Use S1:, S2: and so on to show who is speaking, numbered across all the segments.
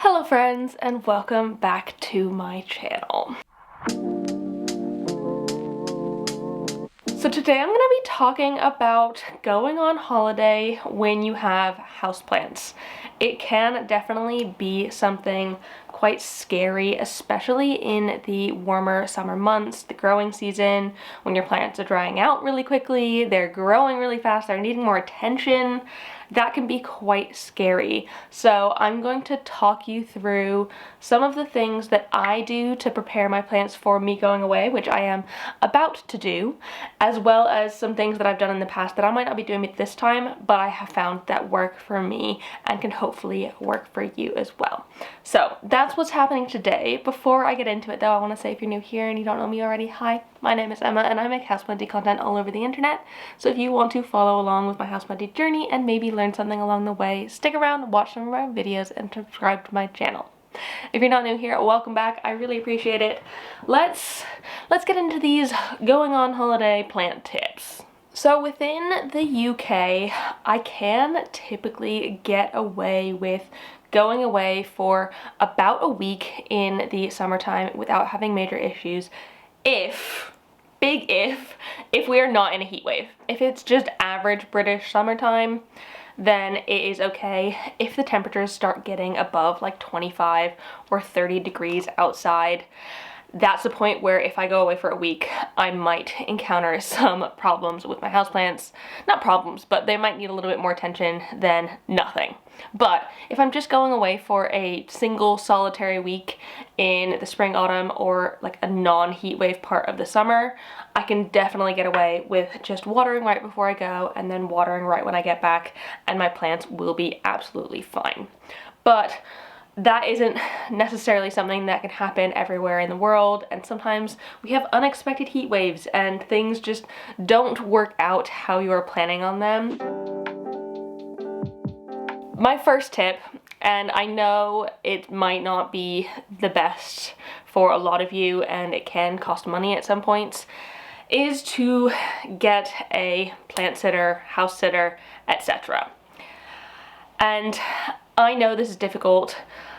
S1: Hello friends, and welcome back to my channel. So today I'm going to be talking about going on holiday when you have houseplants. It can definitely be something quite scary, especially in the warmer summer months, the growing season, when your plants are drying out really quickly, they're growing really fast, they're needing more attention. That can be quite scary. So I'm going to talk you through some of the things that I do to prepare my plants for me going away, which I am about to do, as well as some things that I've done in the past that I might not be doing it this time, but I have found that work for me and can hopefully work for you as well. So that's what's happening today. Before I get into it though, I want to say if you're new here and you don't know me already, hi, my name is Emma and I make houseplanty content all over the internet. So if you want to follow along with my houseplanty journey and maybe learn something along the way, stick around, watch some of my videos, and subscribe to my channel. If you're not new here, welcome back. I really appreciate it. Let's get into these going on holiday plant tips. So within the UK, I can typically get away with going away for about a week in the summertime without having major issues if we are not in a heat wave. If it's just average British summertime, then it is okay. If the temperatures start getting above like 25 or 30 degrees outside, that's the point where if I go away for a week, I might encounter some problems with my houseplants. Not problems, but they might need a little bit more attention than nothing. But if I'm just going away for a single solitary week in the spring, autumn, or like a non-heat wave part of the summer, I can definitely get away with just watering right before I go and then watering right when I get back, and my plants will be absolutely fine. But that isn't necessarily something that can happen everywhere in the world, and sometimes we have unexpected heat waves and things just don't work out how you are planning on them. My first tip, and I know it might not be the best for a lot of you and it can cost money at some points, is to get a plant sitter, house sitter, etc. And I know this is difficult.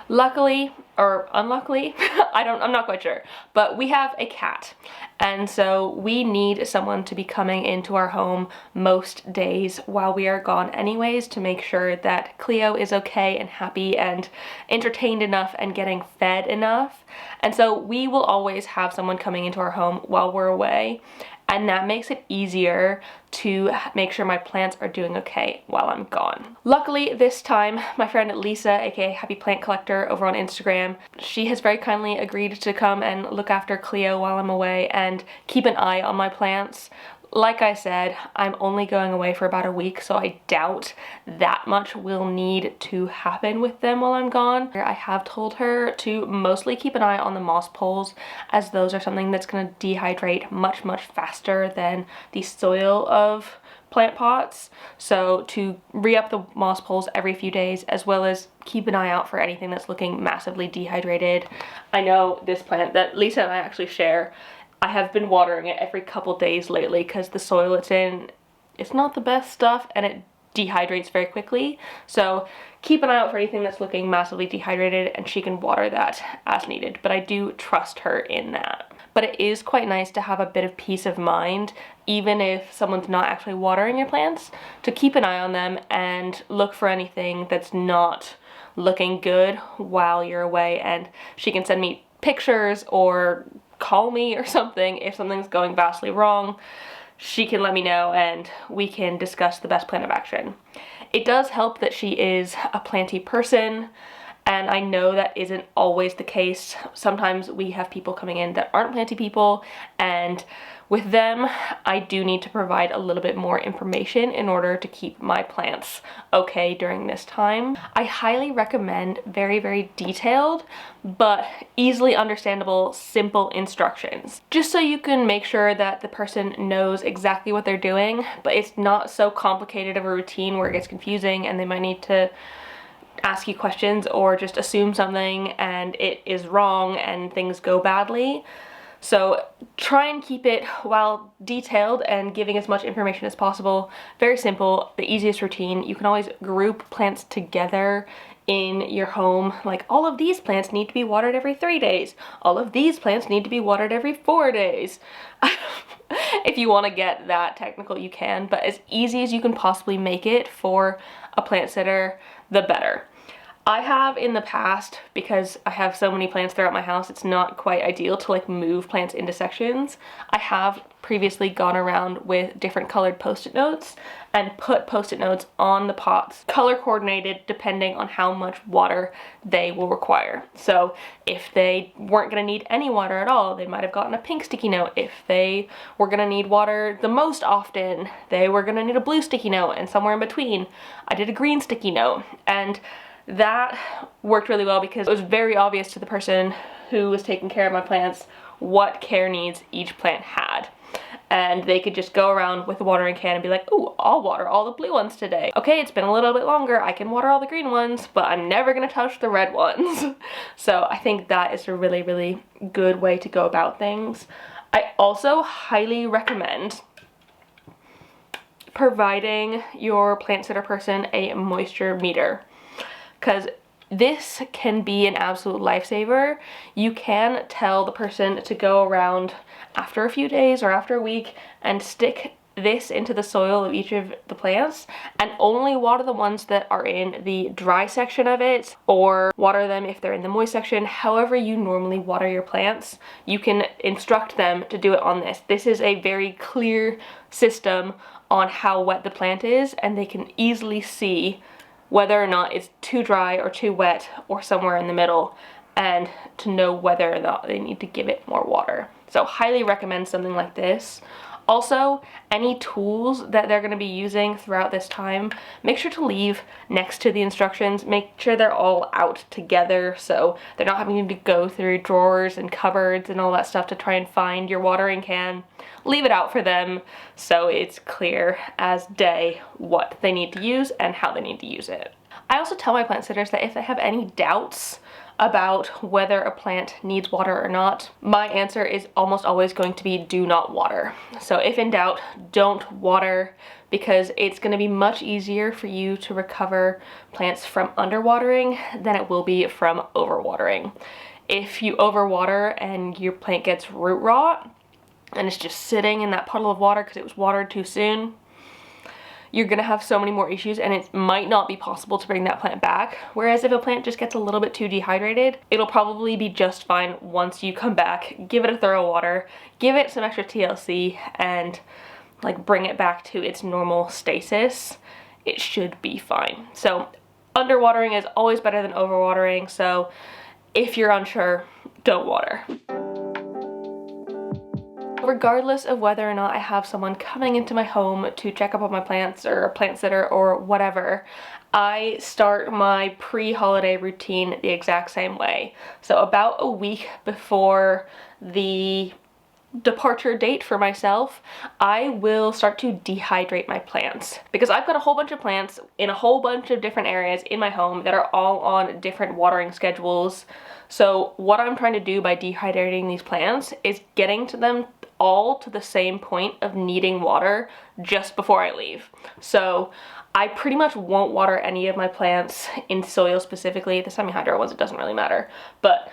S1: Luckily, or unluckily, I'm not quite sure, but we have a cat, and so we need someone to be coming into our home most days while we are gone anyways, to make sure that Cleo is okay and happy and entertained enough and getting fed enough. And so we will always have someone coming into our home while we're away, and that makes it easier to make sure my plants are doing okay while I'm gone. Luckily this time, my friend Lisa, aka Happy Plant Collector over on Instagram, she has very kindly agreed to come and look after Cleo while I'm away and keep an eye on my plants. Like I said, I'm only going away for about a week, so I doubt that much will need to happen with them while I'm gone. I have told her to mostly keep an eye on the moss poles, as those are something that's going to dehydrate much faster than the soil of plant pots. So to re-up the moss poles every few days, as well as keep an eye out for anything that's looking massively dehydrated. I know this plant that Lisa and I actually share, I have been watering it every couple days lately because the soil it's in, it's not the best stuff and it dehydrates very quickly. So keep an eye out for anything that's looking massively dehydrated and she can water that as needed. But I do trust her in that. But it is quite nice to have a bit of peace of mind, even if someone's not actually watering your plants, to keep an eye on them and look for anything that's not looking good while you're away, and she can send me pictures or call me or something if something's going vastly wrong. She can let me know and we can discuss the best plan of action. It does help that she is a planty person, and I know that isn't always the case. Sometimes we have people coming in that aren't planty people, and with them, I do need to provide a little bit more information in order to keep my plants okay during this time. I highly recommend very detailed, but easily understandable, simple instructions, just so you can make sure that the person knows exactly what they're doing, but it's not so complicated of a routine where it gets confusing and they might need to ask you questions or just assume something and it is wrong and things go badly. So try and keep it, while detailed and giving as much information as possible, very simple, the easiest routine. You can always group plants together in your home, like all of these plants need to be watered every 3 days. All of these plants need to be watered every 4 days. If you want to get that technical, you can, but as easy as you can possibly make it for a plant sitter, the better. I have in the past, because I have so many plants throughout my house, it's not quite ideal to like move plants into sections. I have previously gone around with different colored post-it notes and put post-it notes on the pots, color coordinated depending on how much water they will require. So if they weren't going to need any water at all, they might have gotten a pink sticky note. If they were going to need water the most often, they were going to need a blue sticky note, and somewhere in between I did a green sticky note. And that worked really well because it was very obvious to the person who was taking care of my plants what care needs each plant had. And they could just go around with a watering can and be like, ooh, I'll water all the blue ones today. Okay, it's been a little bit longer, I can water all the green ones, but I'm never gonna touch the red ones. So I think that is a really, really good way to go about things. I also highly recommend providing your plant sitter person a moisture meter, because this can be an absolute lifesaver. You can tell the person to go around after a few days or after a week and stick this into the soil of each of the plants and only water the ones that are in the dry section of it, or water them if they're in the moist section. However you normally water your plants, you can instruct them to do it on this. This is a very clear system on how wet the plant is, and they can easily see whether or not it's too dry or too wet or somewhere in the middle, and to know whether or not they need to give it more water. So highly recommend something like this. Also, any tools that they're going to be using throughout this time, make sure to leave next to the instructions. Make sure they're all out together so they're not having to go through drawers and cupboards and all that stuff to try and find your watering can. Leave it out for them so it's clear as day what they need to use and how they need to use it. I also tell my plant sitters that if they have any doubts about whether a plant needs water or not, my answer is almost always going to be do not water. So if in doubt, don't water, because it's going to be much easier for you to recover plants from underwatering than it will be from overwatering. If you overwater and your plant gets root rot and it's just sitting in that puddle of water because it was watered too soon, you're gonna have so many more issues, and it might not be possible to bring that plant back. Whereas if a plant just gets a little bit too dehydrated, it'll probably be just fine once you come back, give it a thorough water, give it some extra TLC, and like bring it back to its normal stasis. It should be fine. So underwatering is always better than overwatering, so if you're unsure, don't water. Regardless of whether or not I have someone coming into my home to check up on my plants or a plant sitter or whatever, I start my pre-holiday routine the exact same way. So about a week before the departure date for myself, I will start to dehydrate my plants, because I've got a whole bunch of plants in a whole bunch of different areas in my home that are all on different watering schedules. So what I'm trying to do by dehydrating these plants is getting to them all to the same point of needing water just before I leave. So I pretty much won't water any of my plants in soil specifically. The semi-hydro ones, it doesn't really matter, but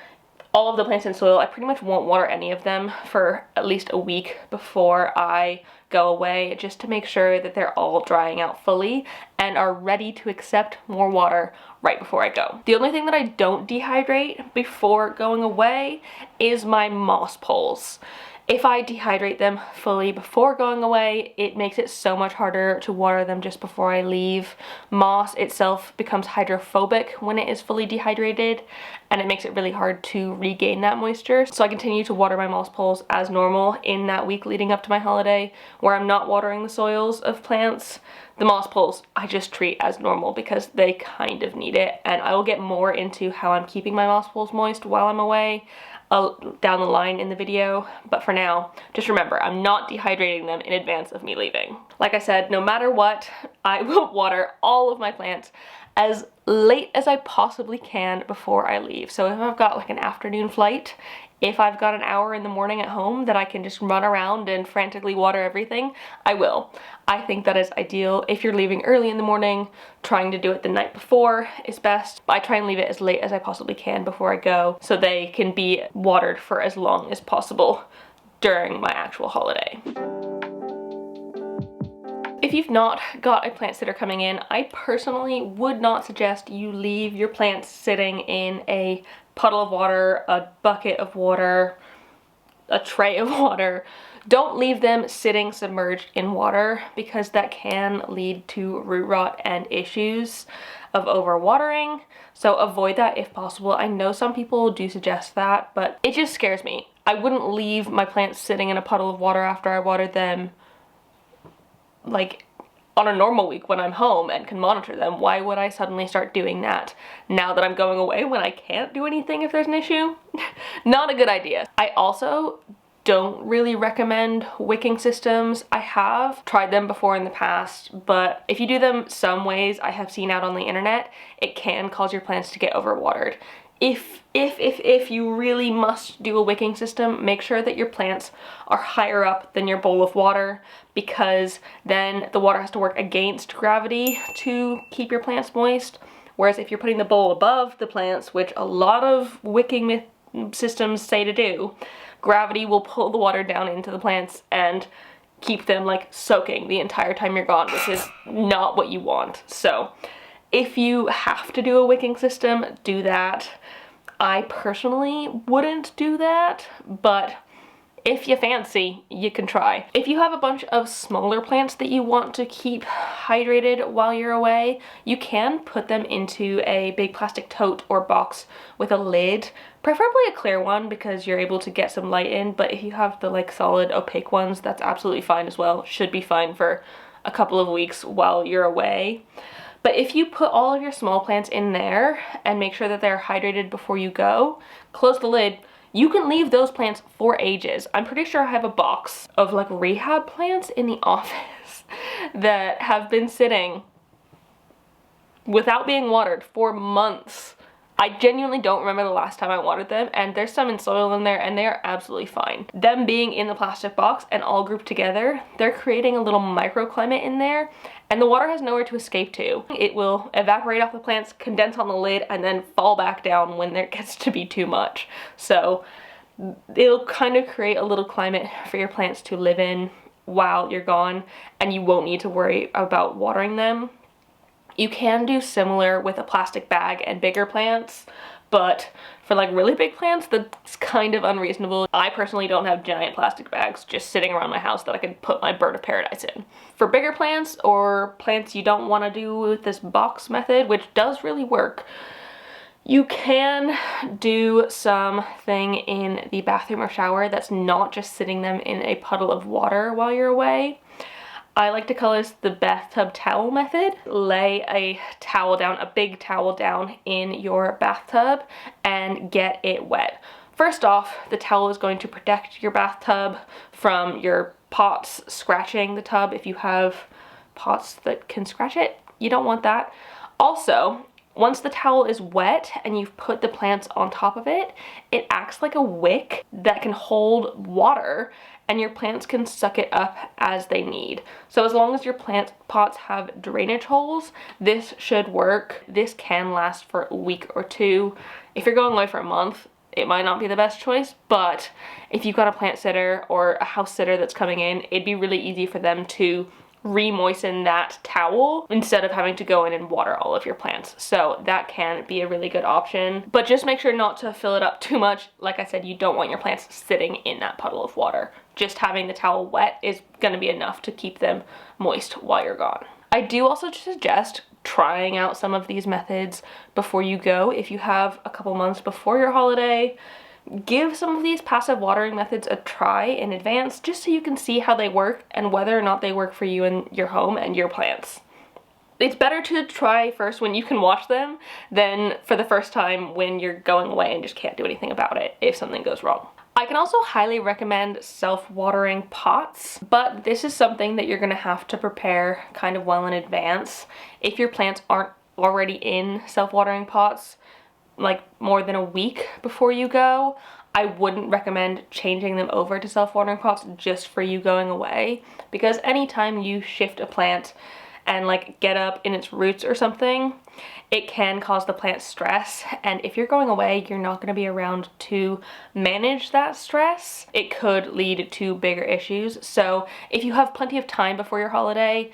S1: all of the plants in soil, I pretty much won't water any of them for at least a week before I go away, just to make sure that they're all drying out fully and are ready to accept more water right before I go. The only thing that I don't dehydrate before going away is my moss poles. If I dehydrate them fully before going away, it makes it so much harder to water them just before I leave. Moss itself becomes hydrophobic when it is fully dehydrated, and it makes it really hard to regain that moisture. So I continue to water my moss poles as normal in that week leading up to my holiday, where I'm not watering the soils of plants. The moss poles I just treat as normal because they kind of need it, and I will get more into how I'm keeping my moss poles moist while I'm away down the line in the video, but for now, just remember, I'm not dehydrating them in advance of me leaving. Like I said, no matter what, I will water all of my plants as late as I possibly can before I leave. So if I've got like an afternoon flight, if I've got an hour in the morning at home that I can just run around and frantically water everything, I will. I think that is ideal. If you're leaving early in the morning, trying to do it the night before is best. I try and leave it as late as I possibly can before I go so they can be watered for as long as possible during my actual holiday. If you've not got a plant sitter coming in, I personally would not suggest you leave your plants sitting in a puddle of water, a bucket of water, a tray of water. Don't leave them sitting submerged in water because that can lead to root rot and issues of overwatering. So avoid that if possible. I know some people do suggest that, but it just scares me. I wouldn't leave my plants sitting in a puddle of water after I watered them like on a normal week when I'm home and can monitor them. Why would I suddenly start doing that now that I'm going away when I can't do anything if there's an issue? Not a good idea. I also don't really recommend wicking systems. I have tried them before in the past, but if you do them some ways I have seen out on the internet, it can cause your plants to get overwatered. If you really must do a wicking system, make sure that your plants are higher up than your bowl of water, because then the water has to work against gravity to keep your plants moist. Whereas if you're putting the bowl above the plants, which a lot of wicking systems say to do, gravity will pull the water down into the plants and keep them like soaking the entire time you're gone, which is not what you want. So if you have to do a wicking system, do that. I personally wouldn't do that, but if you fancy, you can try. If you have a bunch of smaller plants that you want to keep hydrated while you're away, you can put them into a big plastic tote or box with a lid, preferably a clear one because you're able to get some light in, but if you have the like solid opaque ones, that's absolutely fine as well. Should be fine for a couple of weeks while you're away. But if you put all of your small plants in there and make sure that they're hydrated before you go, close the lid, you can leave those plants for ages. I'm pretty sure I have a box of like rehab plants in the office that have been sitting without being watered for months. I genuinely don't remember the last time I watered them, and there's some in soil in there and they are absolutely fine. Them being in the plastic box and all grouped together, they're creating a little microclimate in there, and the water has nowhere to escape to. It will evaporate off the plants, condense on the lid, and then fall back down when there gets to be too much. So it'll kind of create a little climate for your plants to live in while you're gone, and you won't need to worry about watering them. You can do similar with a plastic bag and bigger plants, but for like really big plants, that's kind of unreasonable. I personally don't have giant plastic bags just sitting around my house that I could put my bird of paradise in. For bigger plants or plants you don't want to do with this box method, which does really work, you can do something in the bathroom or shower that's not just sitting them in a puddle of water while you're away. I like to call this the bathtub towel method. Lay a towel down, a big towel down in your bathtub and get it wet. First off, the towel is going to protect your bathtub from your pots scratching the tub. If you have pots that can scratch it, you don't want that. Also, once the towel is wet and you've put the plants on top of it, it acts like a wick that can hold water, and your plants can suck it up as they need. So as long as your plant pots have drainage holes, this should work. This can last for a week or two. If you're going away for a month, it might not be the best choice, but if you've got a plant sitter or a house sitter that's coming in, it'd be really easy for them to re-moisten that towel instead of having to go in and water all of your plants. So that can be a really good option, but just make sure not to fill it up too much. Like I said, you don't want your plants sitting in that puddle of water. Just having the towel wet is going to be enough to keep them moist while you're gone. I do also suggest trying out some of these methods before you go. If you have a couple months before your holiday, give some of these passive watering methods a try in advance just so you can see how they work and whether or not they work for you and your home and your plants. It's better to try first when you can watch them than for the first time when you're going away and just can't do anything about it if something goes wrong. I can also highly recommend self-watering pots, but this is something that you're gonna have to prepare kind of well in advance. If your plants aren't already in self-watering pots, like more than a week before you go, I wouldn't recommend changing them over to self-watering pots just for you going away, because anytime you shift a plant and like get up in its roots or something, it can cause the plant stress, and if you're going away, you're not going to be around to manage that stress. It could lead to bigger issues. So if you have plenty of time before your holiday,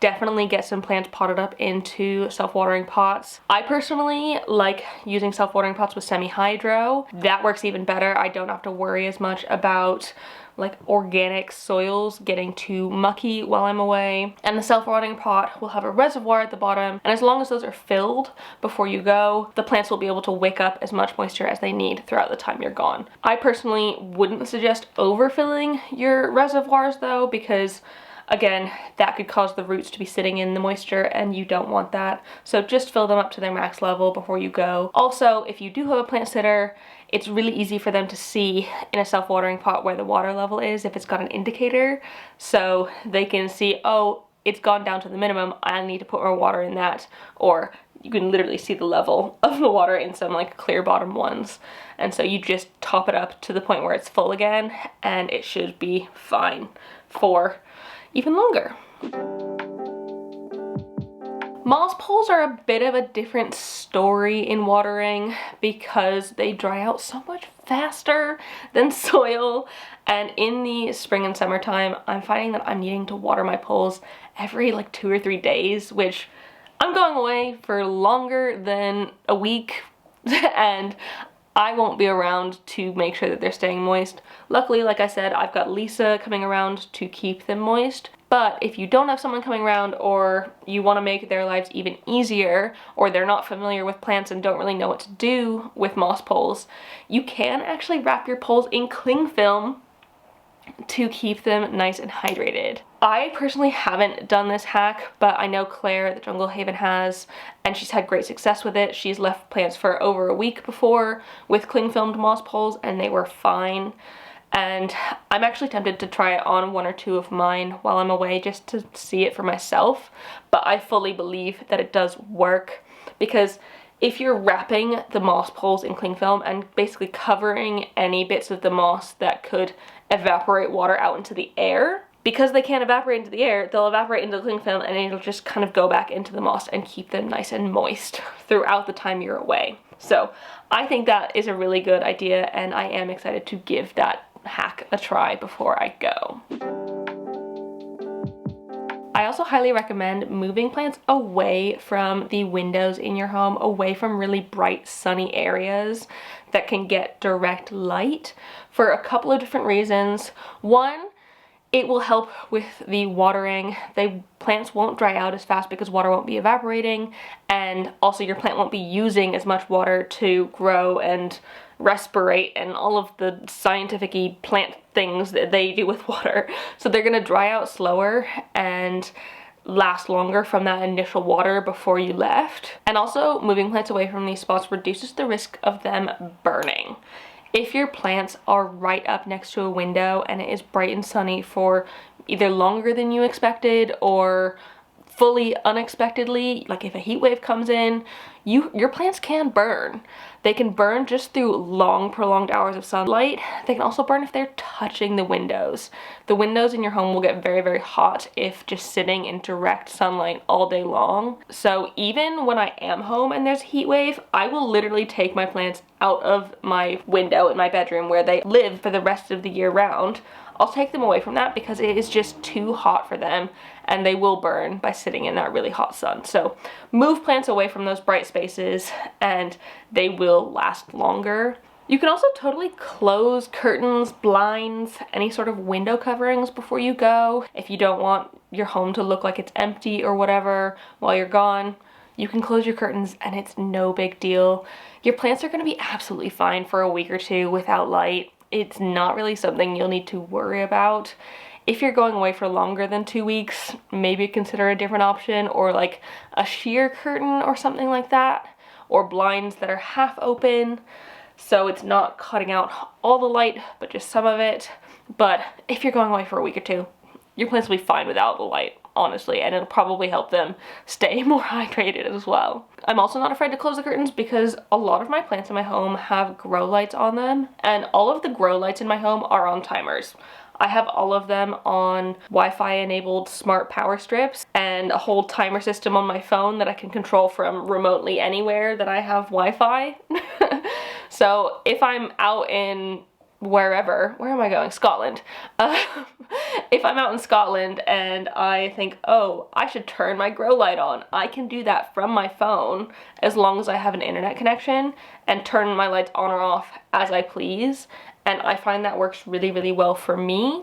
S1: definitely get some plants potted up into self-watering pots. I personally like using self-watering pots with semi-hydro. That works even better. I don't have to worry as much about like organic soils getting too mucky while I'm away. And the self-watering pot will have a reservoir at the bottom, and as long as those are filled before you go, the plants will be able to wick up as much moisture as they need throughout the time you're gone. I personally wouldn't suggest overfilling your reservoirs though, because again, that could cause the roots to be sitting in the moisture and you don't want that. So just fill them up to their max level before you go. Also, if you do have a plant sitter, it's really easy for them to see in a self-watering pot where the water level is if it's got an indicator. So they can see, oh, it's gone down to the minimum, I need to put more water in that. Or you can literally see the level of the water in some like clear bottom ones. And so you just top it up to the point where it's full again, and it should be fine for even longer. Moss poles are a bit of a different story in watering because they dry out so much faster than soil, and in the spring and summertime I'm finding that I'm needing to water my poles every like 2 or 3 days, which I'm going away for longer than a week and I won't be around to make sure that they're staying moist. Luckily, like I said, I've got Lisa coming around to keep them moist. But if you don't have someone coming around, or you want to make their lives even easier, or they're not familiar with plants and don't really know what to do with moss poles, you can actually wrap your poles in cling film to keep them nice and hydrated. I personally haven't done this hack, but I know Claire at the Jungle Haven has, and she's had great success with it. She's left plants for over a week before with cling filmed moss poles and they were fine. And I'm actually tempted to try it on 1 or 2 of mine while I'm away just to see it for myself, but I fully believe that it does work, because if you're wrapping the moss poles in cling film and basically covering any bits of the moss that could evaporate water out into the air, because they can't evaporate into the air, they'll evaporate into the cling film and it'll just kind of go back into the moss and keep them nice and moist throughout the time you're away. So I think that is a really good idea, and I am excited to give that hack a try before I go. I also highly recommend moving plants away from the windows in your home, away from really bright sunny areas that can get direct light, for a couple of different reasons. One, it will help with the watering. Plants won't dry out as fast because water won't be evaporating, and also your plant won't be using as much water to grow and respirate and all of the scientific-y plant things that they do with water. So they're gonna dry out slower and last longer from that initial water before you left. And also, moving plants away from these spots reduces the risk of them burning. If your plants are right up next to a window and it is bright and sunny for either longer than you expected or fully unexpectedly, like if a heat wave comes in, your plants can burn. They can burn just through long, prolonged hours of sunlight. They can also burn if they're touching the windows. The windows in your home will get very, very hot if just sitting in direct sunlight all day long. So even when I am home and there's a heat wave, I will literally take my plants out of my window in my bedroom where they live for the rest of the year round. I'll take them away from that because it is just too hot for them and they will burn by sitting in that really hot sun. So move plants away from those bright spaces and they will last longer. You can also totally close curtains, blinds, any sort of window coverings before you go. If you don't want your home to look like it's empty or whatever while you're gone, you can close your curtains and it's no big deal. Your plants are gonna be absolutely fine for a week or 2 without light. It's not really something you'll need to worry about. If you're going away for longer than 2 weeks, maybe consider a different option, or like a sheer curtain or something like that, or blinds that are half open. so it's not cutting out all the light, but just some of it. But if you're going away for a week or two, your plants will be fine without the light, honestly, and it'll probably help them stay more hydrated as well. I'm also not afraid to close the curtains because a lot of my plants in my home have grow lights on them, and all of the grow lights in my home are on timers. I have all of them on Wi-Fi enabled smart power strips and a whole timer system on my phone that I can control from remotely anywhere that I have Wi-Fi. So if I'm out in wherever, where am I going? Scotland. If I'm out in Scotland and I think, oh, I should turn my grow light on, I can do that from my phone as long as I have an internet connection and turn my lights on or off as I please. And I find that works really, really well for me.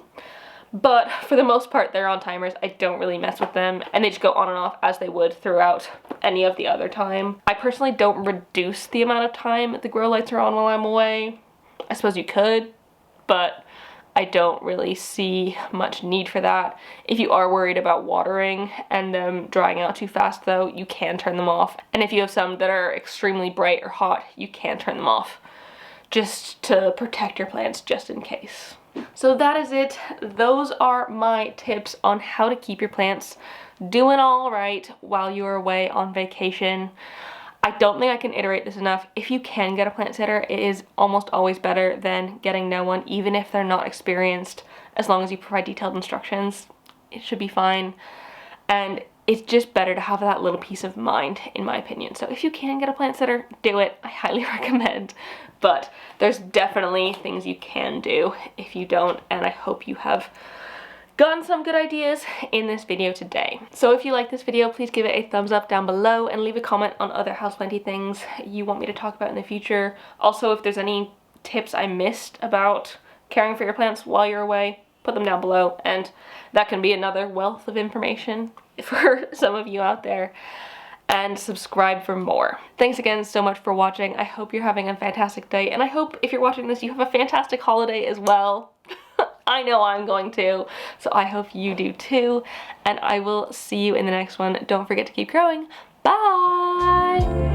S1: But for the most part, they're on timers. I don't really mess with them, and they just go on and off as they would throughout any of the other time. I personally don't reduce the amount of time the grow lights are on while I'm away. I suppose you could, but I don't really see much need for that. If you are worried about watering and them drying out too fast though, you can turn them off. And if you have some that are extremely bright or hot, you can turn them off, just to protect your plants just in case. So that is it. Those are my tips on how to keep your plants doing all right while you're away on vacation. I don't think I can iterate this enough. If you can get a plant sitter, it is almost always better than getting no one, even if they're not experienced. As long as you provide detailed instructions, it should be fine. And it's just better to have that little peace of mind, in my opinion. So if you can get a plant sitter, do it. I highly recommend. But there's definitely things you can do if you don't, and I hope you have gotten some good ideas in this video today. So if you like this video, please give it a thumbs up down below and leave a comment on other houseplanty things you want me to talk about in the future. Also, if there's any tips I missed about caring for your plants while you're away, put them down below, and that can be another wealth of information for some of you out there. And subscribe for more. Thanks again so much for watching. I hope you're having a fantastic day, and I hope if you're watching this, you have a fantastic holiday as well. I know I'm going to, so I hope you do too, and I will see you in the next one. Don't forget to keep growing. Bye!